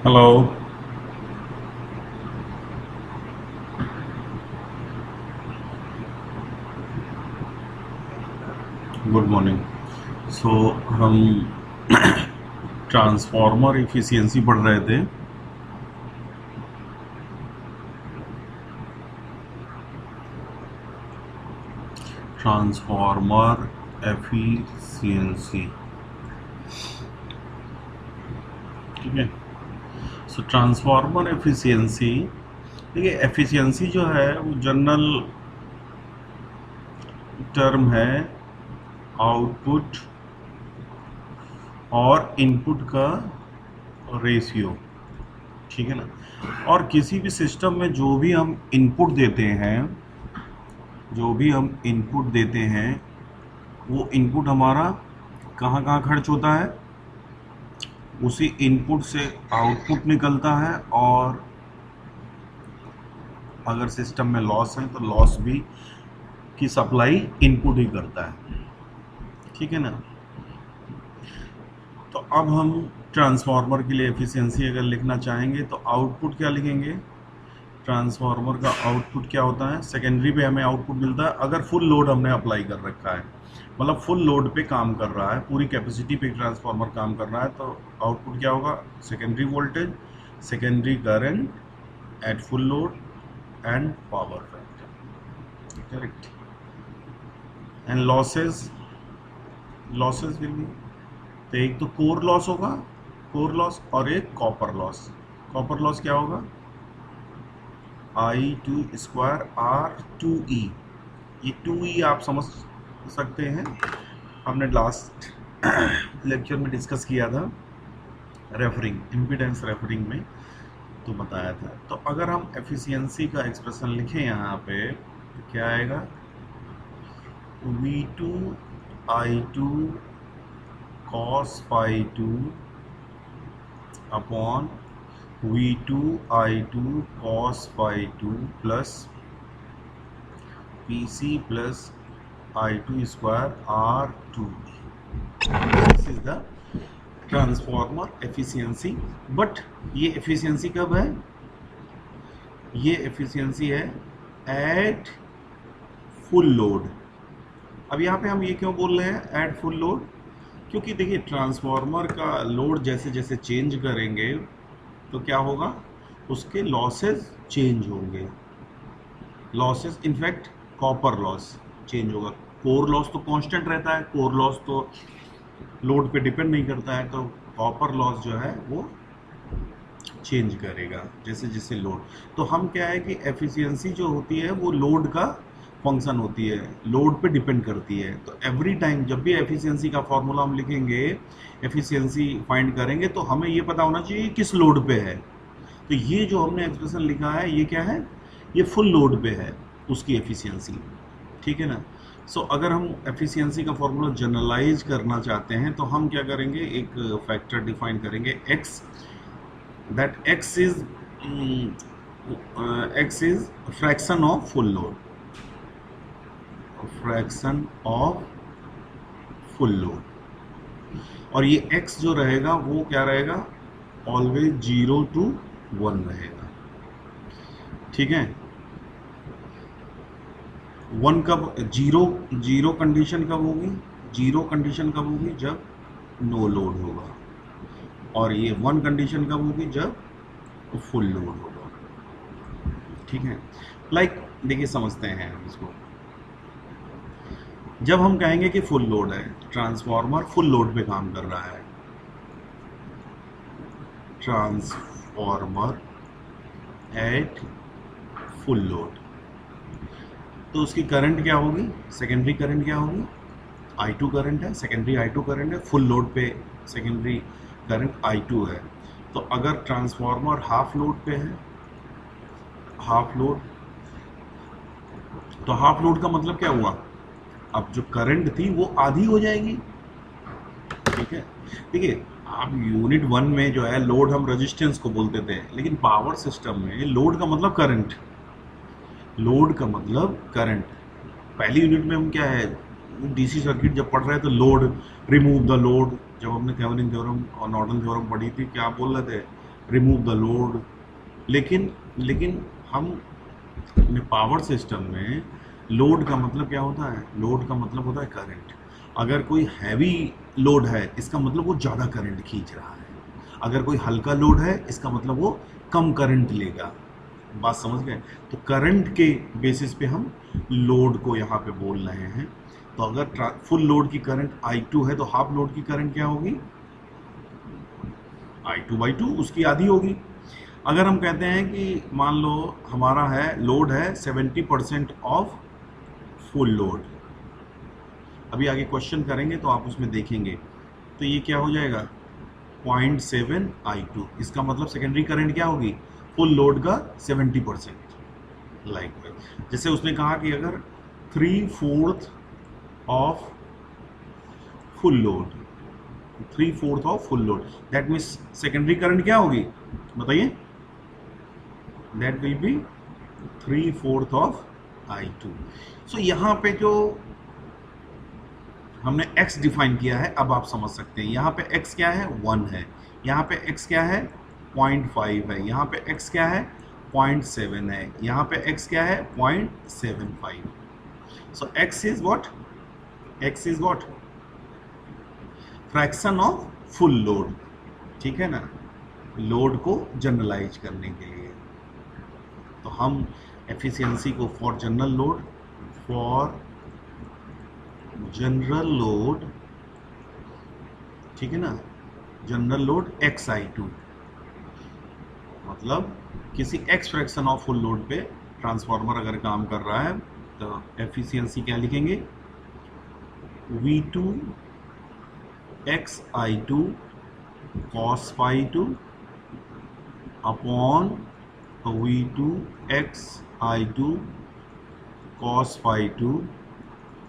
Hello. Good morning. सो हम transformer efficiency पढ़ रहे थे। ट्रांसफार्मर एफिशिएंसी, ठीक है। सो ट्रांसफार्मर एफिशिएंसी, देखिए एफिशिएंसी जो है वो जनरल टर्म है आउटपुट और इनपुट का रेशियो, ठीक है ना। और किसी भी सिस्टम में जो भी हम इनपुट देते हैं वो इनपुट हमारा कहाँ कहाँ खर्च होता है, उसी इनपुट से आउटपुट निकलता है। और अगर सिस्टम में लॉस है तो लॉस भी की सप्लाई इनपुट ही करता है, ठीक है ना। तो अब हम ट्रांसफार्मर के लिए एफिशिएंसी अगर लिखना चाहेंगे तो आउटपुट क्या लिखेंगे। ट्रांसफार्मर का आउटपुट क्या होता है, सेकेंडरी पे हमें आउटपुट मिलता है अगर फुल लोड हमने अप्लाई कर रखा है, मतलब फुल लोड पे काम कर रहा है, पूरी कैपेसिटी पे ट्रांसफार्मर काम कर रहा है, तो आउटपुट क्या होगा, secondary voltage, secondary current at full load and power factor, correct. And losses will be, तो एक तो कोर लॉस होगा, कोर लॉस, और एक कॉपर लॉस। कॉपर लॉस क्या होगा, I2 स्क्वायर R2E। ये 2E आप समझ सकते हैं, हमने लास्ट लेक्चर में डिस्कस किया था रेफरिंग, इम्पीडेंस रेफरिंग में तो बताया था। तो अगर हम एफिशिएंसी का एक्सप्रेशन लिखें यहाँ पे तो क्या आएगा, V2 I2 cos phi 2 upon V2 I2 cos phi 2 plus PC plus I2 square R2। This is the transformer efficiency. But ये एफिशिएंसी कब है, ये एफिशिएंसी है एट फुल लोड। अब यहाँ पे हम ये क्यों बोल रहे हैं एट फुल लोड, क्योंकि देखिए ट्रांसफार्मर का लोड जैसे जैसे चेंज करेंगे तो क्या होगा, उसके लॉसेस चेंज होंगे। Losses in fact copper loss change होगा, कोर लॉस तो कांस्टेंट रहता है, कोर लॉस तो लोड पे डिपेंड नहीं करता है, तो कॉपर लॉस जो है वो चेंज करेगा जैसे जैसे लोड। तो हम क्या है कि एफिशिएंसी जो होती है वो लोड का फंक्शन होती है, लोड पे डिपेंड करती है। तो एवरी टाइम जब भी एफिशिएंसी का फॉर्मूला हम लिखेंगे, एफिशिएंसी फाइंड करेंगे, तो हमें ये पता होना चाहिए किस लोड पे है। तो ये जो हमने एक्सप्रेशन लिखा है ये क्या है, ये फुल लोड पे है उसकी एफिशिएंसी, ठीक है ना। सो अगर हम एफिशिएंसी का फॉर्मूला जनरलाइज करना चाहते हैं तो हम क्या करेंगे, एक फैक्टर डिफाइन करेंगे x, that x is fraction of full load, fraction of full load. और ये x जो रहेगा वो क्या रहेगा, ऑलवेज 0 to 1 रहेगा, ठीक है। 1 कब, जीरो कंडीशन कब होगी, जीरो कंडीशन कब होगी, जब नो लोड होगा। और ये 1 कंडीशन कब होगी, जब फुल लोड होगा, ठीक है। लाइक देखिए समझते हैं हम इसको। जब हम कहेंगे कि फुल लोड है, ट्रांसफार्मर फुल लोड पे काम कर रहा है, ट्रांसफार्मर एट फुल लोड, तो उसकी करंट क्या होगी, सेकेंडरी करंट क्या होगी, I2 करंट है, सेकेंडरी I2 करंट है, फुल लोड पे सेकेंडरी करंट I2 है। तो अगर ट्रांसफार्मर हाफ लोड पे है, हाफ लोड, तो हाफ लोड का मतलब क्या हुआ, अब जो करंट थी वो आधी हो जाएगी, ठीक है। देखिए आप यूनिट 1 में जो है लोड हम रेजिस्टेंस को बोलते थे, लेकिन पावर सिस्टम में लोड का मतलब करंट, लोड का मतलब करंट। पहली यूनिट में हम क्या है, डीसी सर्किट जब पढ़ रहे हैं तो लोड, रिमूव द लोड, जब हमने थेवेनिन थ्योरम और नॉर्टन थ्योरम पढ़ी थी क्या बोल रहे थे, रिमूव द लोड। लेकिन लेकिन हम अपने पावर सिस्टम में लोड का मतलब क्या होता है? लोड का मतलब होता है करंट। अगर कोई हैवी लोड है इसका मतलब वो ज़्यादा करंट खींच रहा है, अगर कोई हल्का लोड है इसका मतलब वो कम करंट लेगा। बात समझ गए? तो करंट के बेसिस पे हम लोड को यहाँ पे बोल रहे हैं। तो अगर फुल लोड की करंट I2 है तो हाफ लोड की करंट क्या होगी? I2/2, उसकी आधी होगी। अगर हम कहते हैं कि मान लो हमारा है लोड है 70% ऑफ फुल लोड, अभी आगे क्वेश्चन करेंगे तो आप उसमें देखेंगे, तो ये क्या हो जाएगा? 0.7 I2। इसका मतलब सेकेंडरी करंट क्या होगी? फुल लोड का 70%। लाइक जैसे उसने कहा कि अगर 3/4 of full load, 3/4 of full load, that means secondary current क्या होगी बताइए? That will be 3/4 of I2। सो यहाँ पे जो हमने x डिफाइन किया है अब आप समझ सकते हैं। यहाँ पे x क्या है? 1 है। यहाँ पे x क्या है? 0.5 है। यहाँ पे x क्या है? 0.7 है। यहाँ पे x क्या है? 0.75। सो x is what? x is what? Fraction of full load. ठीक है ना? लोड को जनरलाइज करने के लिए तो हम एफिशिएंसी को for general load, for general load, ठीक है ना, जनरल लोड XI2, मतलब किसी x fraction of full load पे ट्रांसफार्मर अगर काम कर रहा है तो एफिशिएंसी क्या लिखेंगे? V2 XI2 cos phi2 upon V2 XI2 cos phi2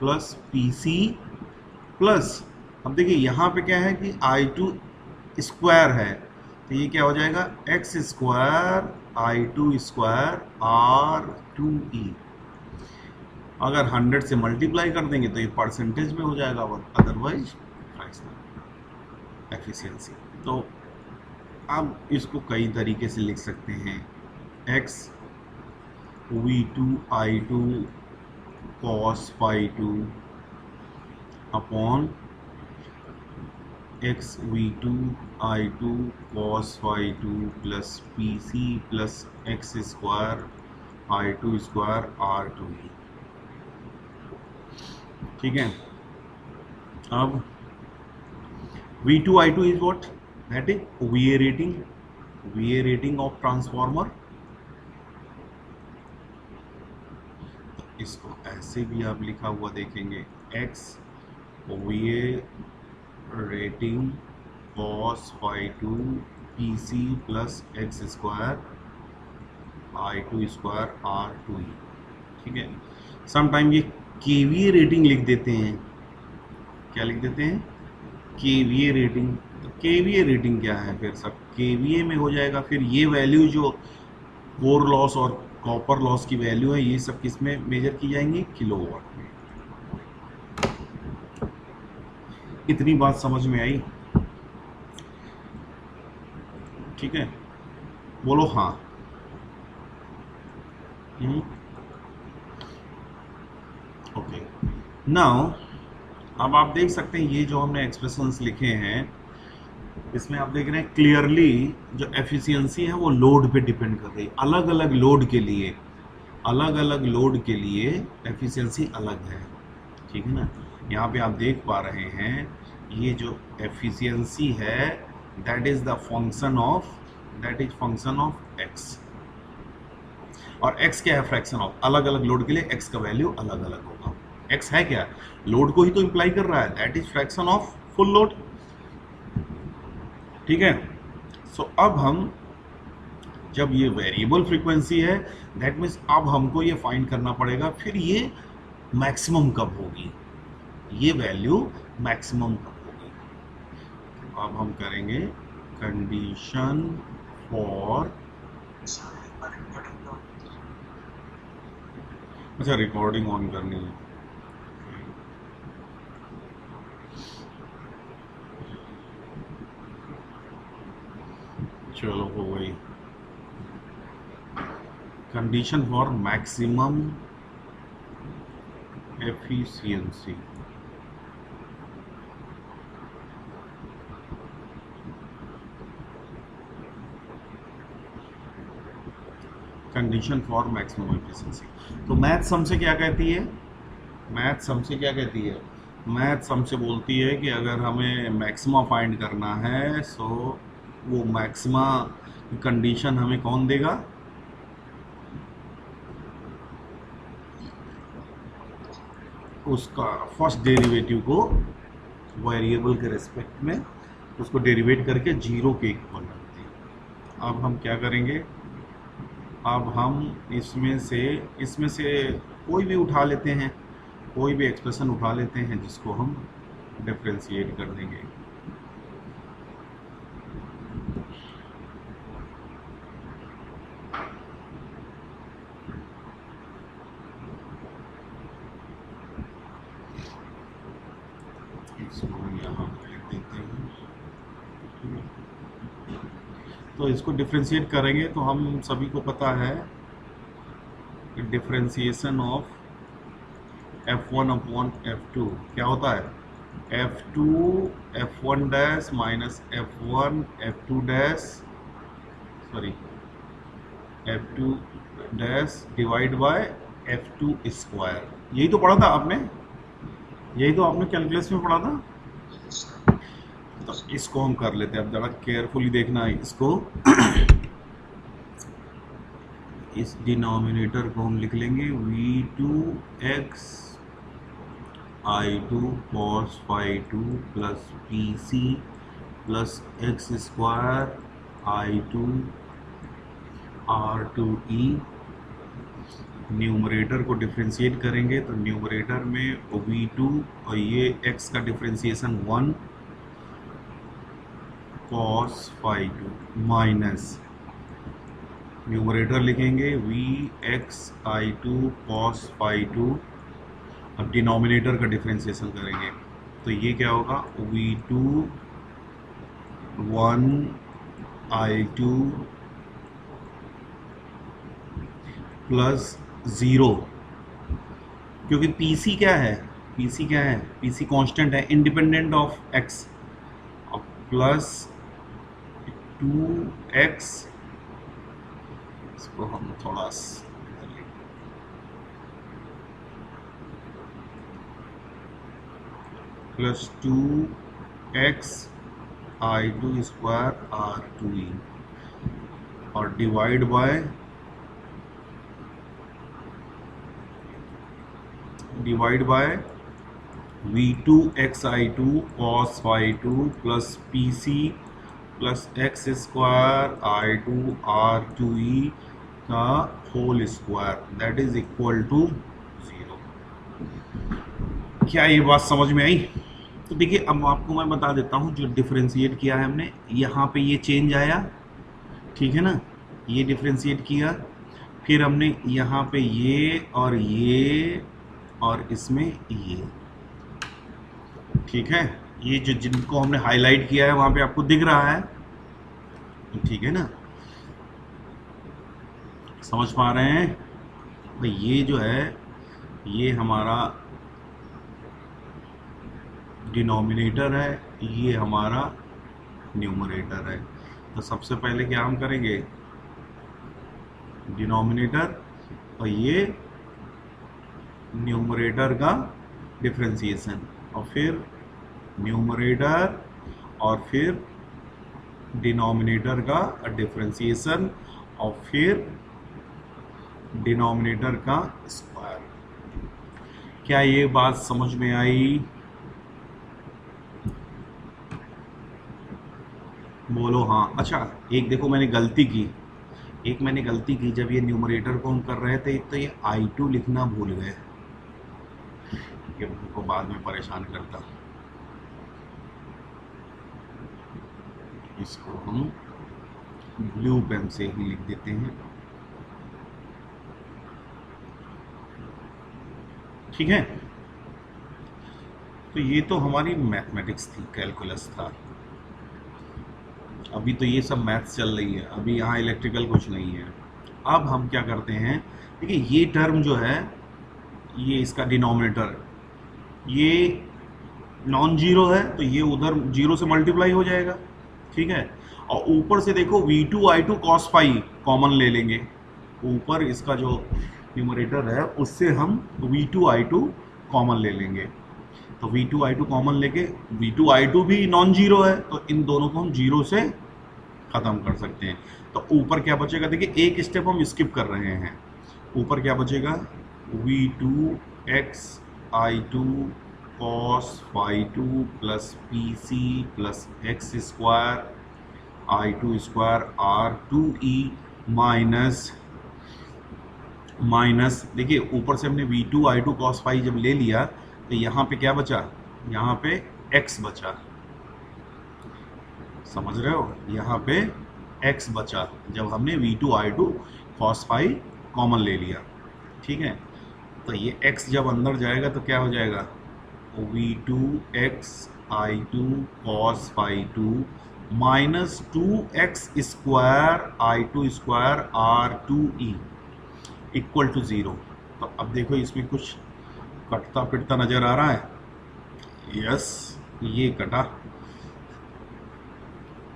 plus PC plus, अब देखिए यहाँ पे क्या है कि I2 स्क्वायर है तो ये क्या हो जाएगा? x square I2 square R2E। अगर 100 से मल्टीप्लाई कर देंगे तो ये परसेंटेज में हो जाएगा, और अदरवाइज फ्रैक्शनल एफिशिएंसी। तो अब इसको कई तरीके से लिख सकते हैं। x V2 I2 cos phi2 upon x V2 I2 cos phi2 plus PC plus x square I2 square R2E। ठीक है, अब V2 I2 is what? That is VA rating, VA rating of transformer। तो इसको ऐसे भी आप लिखा हुआ देखेंगे, x VA rating cos phi2 PC plus x square I2 square R2E। ठीक है, समटाइम ये KVA रेटिंग लिख देते हैं। क्या लिख देते हैं? KVA rating. तो KVA रेटिंग क्या है? फिर सब KVA में हो जाएगा। फिर ये वैल्यू जो कोर लॉस और कॉपर लॉस की वैल्यू है ये सब किस में मेजर की जाएंगी? किलोवाट में। इतनी बात समझ में आई? ठीक है, बोलो हाँ। ओके, नाउ अब आप देख सकते हैं ये जो हमने एक्सप्रेशंस लिखे हैं इसमें आप देख रहे हैं क्लियरली जो एफिशिएंसी है वो लोड पे डिपेंड कर रही है। अलग अलग लोड के लिए, अलग अलग लोड के लिए एफिशिएंसी अलग है। ठीक है ना? यहाँ पे आप देख पा रहे हैं ये जो एफिशिएंसी है that is the function of, that is function of x. और x क्या है? Fraction of. अलग अलग लोड के लिए x का वैल्यू अलग अलग होगा। x है क्या? लोड को ही तो इंप्लाई कर रहा है, that is fraction of full load. ठीक है, सो अब हम जब ये वेरिएबल फ्रीक्वेंसी है दैट मीन्स अब हमको ये फाइंड करना पड़ेगा फिर ये मैक्सिमम कब होगी, ये वैल्यू मैक्सिमम कब होगी। अब हम करेंगे कंडीशन फॉर, अच्छा रिकॉर्डिंग ऑन करनी है। चलो हो गई। Condition for maximum efficiency. Condition for maximum efficiency. तो मैथ्स हमसे क्या कहती है? मैथ्स हमसे क्या कहती है? मैथ्स हमसे बोलती है कि अगर हमें मैक्सिमा फाइंड करना है सो वो मैक्सिमा की कंडीशन हमें कौन देगा? उसका फर्स्ट डेरिवेटिव को वेरिएबल के रेस्पेक्ट में उसको डेरिवेट करके जीरो के इक्वल रखते हैं। अब हम क्या करेंगे? अब हम इसमें से कोई भी उठा लेते हैं, कोई भी एक्सप्रेशन उठा लेते हैं जिसको हम डिफ्रेंशिएट कर देंगे। इसको हम यहाँ लिख देते हैं। तो इसको डिफ्रेंशिएट करेंगे तो हम सभी को पता है कि differentiation of f1 upon f2 क्या होता है? f2 f1 dash minus f1 f2 dash sorry f2 dash divide by f2 square. यही तो पढ़ा था आपने, यही तो आपने कैलकुलस में पढ़ा था। तो इसको हम कर लेते हैं। अब ज़रा केयरफुली देखना है इसको। इस डिनोमिनेटर को हम लिख लेंगे v2x i2 cos phi2 plus pc plus X square i2 r2e। Numerator को डिफ्रेंशिएट करेंगे तो न्यूमरेटर में v2 और ये x का differentiation 1 cos phi2 minus numerator लिखेंगे vx i2 cos phi2। अब डिनोमिनेटर का डिफ्रेंशिएशन करेंगे तो ये क्या होगा? v2 1 i2 प्लस 0, क्योंकि pc क्या है? pc क्या है? pc कांस्टेंट है इंडिपेंडेंट ऑफ x, और प्लस 2x। इसको हम थोड़ा plus 2x i2 square r2e और divide by v2 x i2 cos phi2 plus pc plus X square i2 r2e का whole square that is equal to 0। क्या ये बात समझ में आई? तो देखिए अब आपको मैं बता देता हूँ, जो डिफ्रेंशिएट किया है हमने यहाँ पे ये चेंज आया, ठीक है ना, ये डिफ्रेंशिएट किया, फिर हमने यहाँ पे ये और इसमें ये, ठीक है, ये जो जिनको हमने हाईलाइट किया है वहाँ पे आपको दिख रहा है, ठीक है ना, समझ पा रहे हैं? तो ये जो है ये हमारा डिनोमिनेटर है, ये हमारा न्यूमरेटर है। तो सबसे पहले क्या हम करेंगे? डिनोमिनेटर और ये न्यूमरेटर का डिफरेंशिएशन, और फिर न्यूमरेटर और फिर डिनोमिनेटर का डिफरेंशिएशन, और फिर डिनोमिनेटर का स्क्वायर। क्या ये बात समझ में आई? बोलो हाँ। अच्छा, एक देखो मैंने गलती की, जब ये न्यूमरेटर को हम कर रहे थे तो ये I2 लिखना भूल गए, ये उनको बाद में परेशान करता। इसको हम ब्लू पेन से ही लिख देते हैं, ठीक है। तो ये तो हमारी मैथमेटिक्स थी, कैलकुलस था। अभी तो ये सब मैथ्स चल रही है, अभी यहाँ इलेक्ट्रिकल कुछ नहीं है। अब हम क्या करते हैं, देखिए ये टर्म जो है, ये इसका डिनोमिनेटर, ये नॉन जीरो है तो ये उधर जीरो से मल्टीप्लाई हो जाएगा, ठीक है। और ऊपर से देखो V2I2 cos फाई कॉमन ले लेंगे, ऊपर इसका जो न्यूमरेटर है उससे हम V2I2 कॉमन ले लेंगे। तो V2I2 कॉमन लेके, V2I2 भी नॉन जीरो है तो इन दोनों को हम जीरो से ख़त्म कर सकते हैं। तो ऊपर क्या बचेगा, देखिए एक स्टेप हम स्किप कर रहे हैं, ऊपर क्या बचेगा, V2xI2 cos phi 2 plus PC plus X square I2 square R2E minus देखिए ऊपर से हमने V2I2 cos फाई जब ले लिया तो यहाँ पे क्या बचा, यहाँ पे x बचा, समझ रहे हो, यहाँ पे x बचा जब हमने V2I2 cos फाई कॉमन ले लिया, ठीक है। तो ये x जब अंदर जाएगा तो क्या हो जाएगा, V2xI2 cos phi 2 minus 2x square I2 square R2E equal to 0। तो अब देखो इसमें कुछ कटता पिटता नजर आ रहा है, यस ये कटा,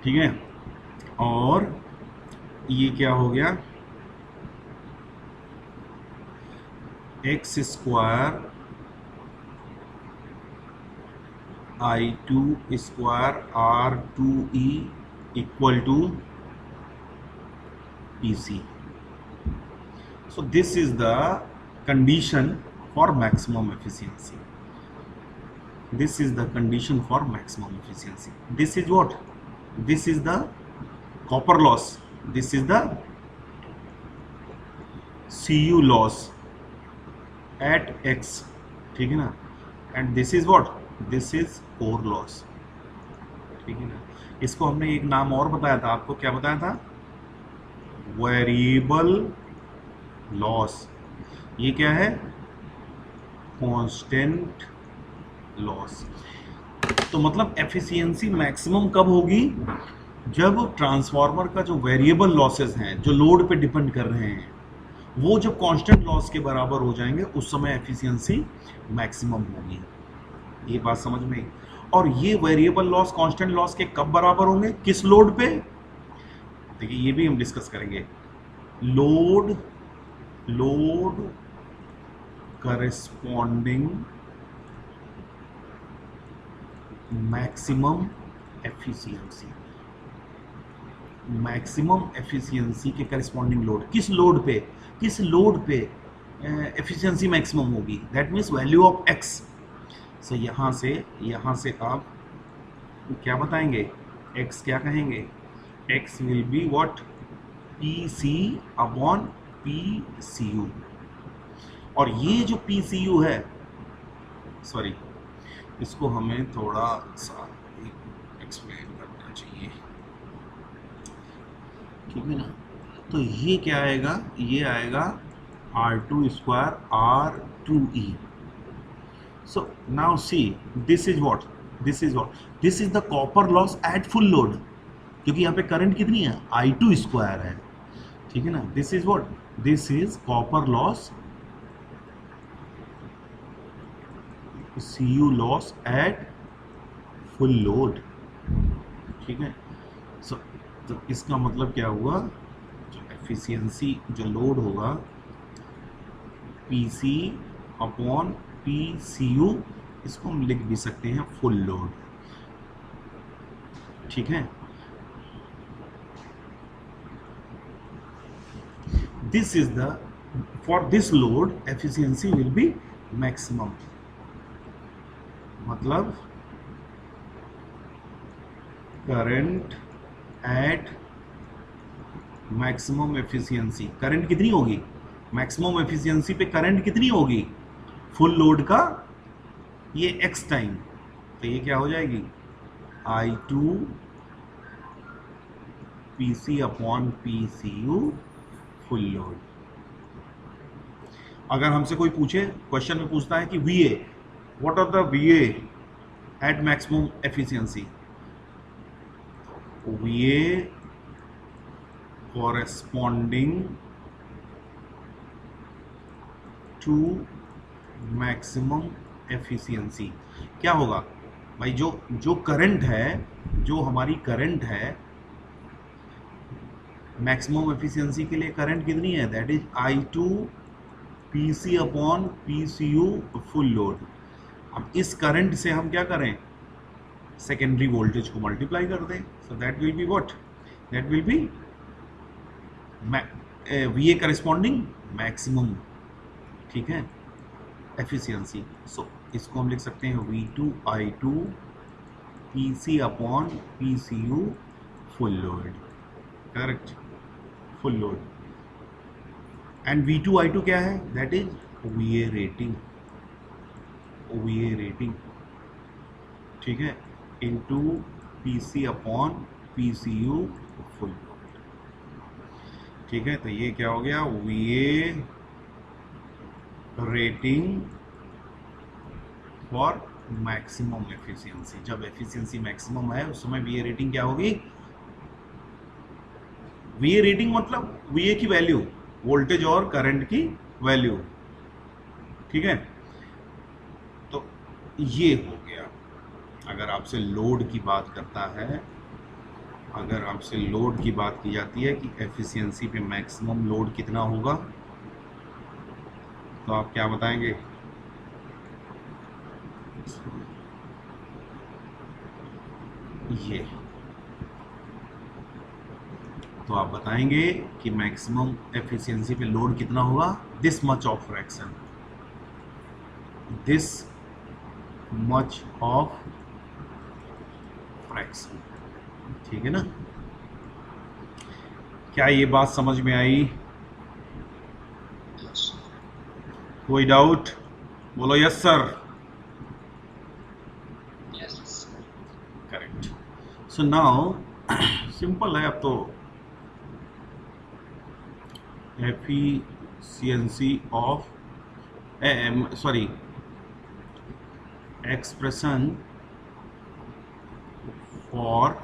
ठीक है। और ये क्या हो गया, X square I2 square R2E equal to PC। So this is the condition for maximum efficiency. This is the condition for maximum efficiency. This is what? This is the copper loss. This is the Cu loss at x, ठीक है ना। And this is what? This is core loss, ठीक है ना। इसको हमने एक नाम और बताया था आपको, क्या बताया था, वेरिएबल लॉस। ये क्या है, कांस्टेंट लॉस। तो मतलब एफिशिएंसी मैक्सिमम कब होगी, जब ट्रांसफार्मर का जो वेरिएबल लॉसेस हैं, जो लोड पे डिपेंड कर रहे हैं, वो जब कांस्टेंट लॉस के बराबर हो जाएंगे उस समय एफिशिएंसी मैक्सिमम होगी। ये बात समझ में आई। और ये वेरिएबल लॉस कांस्टेंट लॉस के कब बराबर होंगे, किस लोड पे, देखिए ये भी हम डिस्कस करेंगे। Load corresponding maximum efficiency, maximum efficiency के करस्पॉन्डिंग लोड, किस लोड पे एफिशिएंसी मैक्सिमम होगी, that means value of X. So यहाँ से आप क्या बताएंगे, एक्स क्या कहेंगे, X will be what, PC upon PCU। और ये जो PCU है, सॉरी इसको हमें थोड़ा सा एक्सप्लेन करना चाहिए, ठीक है ना। तो ये क्या आएगा, ये आएगा R2 square R2E। So now see this is what, this is the copper loss at full load, क्योंकि यहाँ पे करंट कितनी है, I2 स्क्वायर है, ठीक है ना। This is what, this is copper loss, Cu loss at full load, ठीक है। सो तो इसका मतलब क्या हुआ, जो एफिशिएंसी जो लोड होगा PC अपॉन PCU, इसको हम लिख भी सकते हैं फुल लोड, ठीक है। This is the, for this load efficiency will be maximum, मतलब current at maximum efficiency, current कितनी होगी, मैक्सिमम एफिशिएंसी पे करंट कितनी होगी फुल लोड का, ये एक्स टाइम, तो ये क्या हो जाएगी, I2 PC upon PCU full load. अगर हमसे कोई पूछे, क्वेश्चन में पूछता है कि VA, what are the VA at maximum efficiency, VA corresponding to maximum efficiency. क्या होगा भाई, जो करंट है, जो हमारी करंट है मैक्सिमम एफिशिएंसी के लिए करंट कितनी है, that is I2 PC upon PCU full load. अब इस करंट से हम क्या करें, सेकेंडरी वोल्टेज को मल्टीप्लाई कर दें, so that will be what, that will be VA corresponding maximum, ठीक है, एफिशिएंसी। सो इसको हम लिख सकते हैं V2 I2 PC upon PCU full load, correct, full load. And V2 I2 क्या है, that is VA rating, VA rating, ठीक है, into PC upon PCU full load, ठीक है। तो ये क्या हो गया, VA rating for maximum efficiency. जब एफिशिएंसी मैक्सिमम है उस समय VA रेटिंग क्या होगी, VA रेटिंग मतलब VA की वैल्यू, वोल्टेज और करंट की वैल्यू, ठीक है। तो ये हो गया। अगर आपसे लोड की बात करता है, अगर आपसे लोड की बात की जाती है कि एफिशिएंसी पे मैक्सिमम लोड कितना होगा, तो आप क्या बताएंगे, ये, तो आप बताएंगे कि मैक्सिमम एफिशिएंसी पे लोड कितना होगा, this much of fraction, this much of fraction, ठीक है ना। क्या ये बात समझ में आई, कोई डाउट, बोलो yes sir, correct. So now simple है अब तो, efficiency of sorry expression for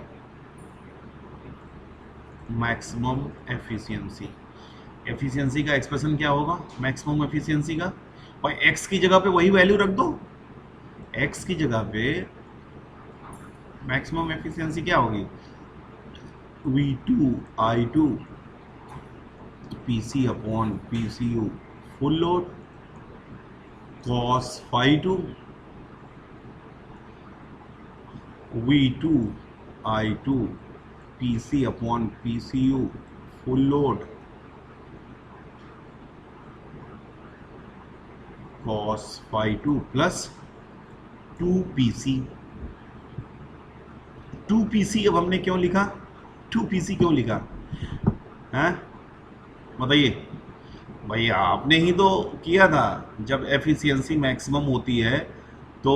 maximum efficiency. Efficiency का एक्सप्रेशन क्या होगा, मैक्सिमम एफिशिएंसी का, और एक्स की जगह पे वही वैल्यू रख दो, एक्स की जगह पे मैक्सिमम एफिशिएंसी क्या होगी, V2 I2 PC upon PCU full load cos phi2 V2 I2 PC upon PCU full load cos phi2 plus 2PC। 2PC अब हमने क्यों लिखा, 2PC क्यों लिखा है, बताइए भाई, आपने ही तो किया था, जब एफिशिएंसी मैक्सिमम होती है तो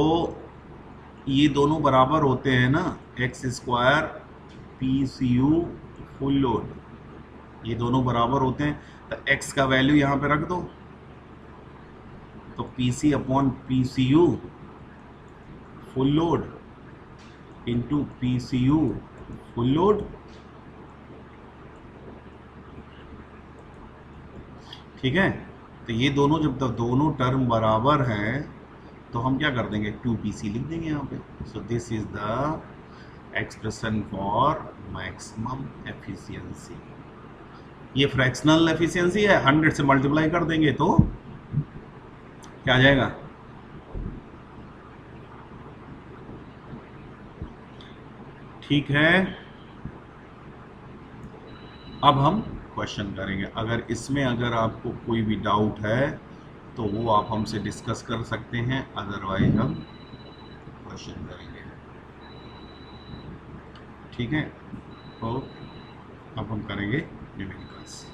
ये दोनों बराबर होते हैं ना, x square PCU full load, ये दोनों बराबर होते हैं, तो एक्स का वैल्यू यहाँ पे रख दो, तो PC upon PCU full load into PCU full load, ठीक है। तो ये दोनों जब तक दोनों टर्म बराबर हैं तो हम क्या कर देंगे, 2PC लिख देंगे यहाँ पे। So this is the expression for maximum efficiency. ये फ्रैक्शनल एफिशिएंसी है, 100 से मल्टीप्लाई कर देंगे तो क्या आ जाएगा, ठीक है। अब हम क्वेश्चन करेंगे, अगर इसमें अगर आपको कोई भी डाउट है तो वो आप हमसे डिस्कस कर सकते हैं, अदरवाइज हम क्वेश्चन करेंगे, ठीक है। तो अब हम करेंगे न्यूमेरिकल्स।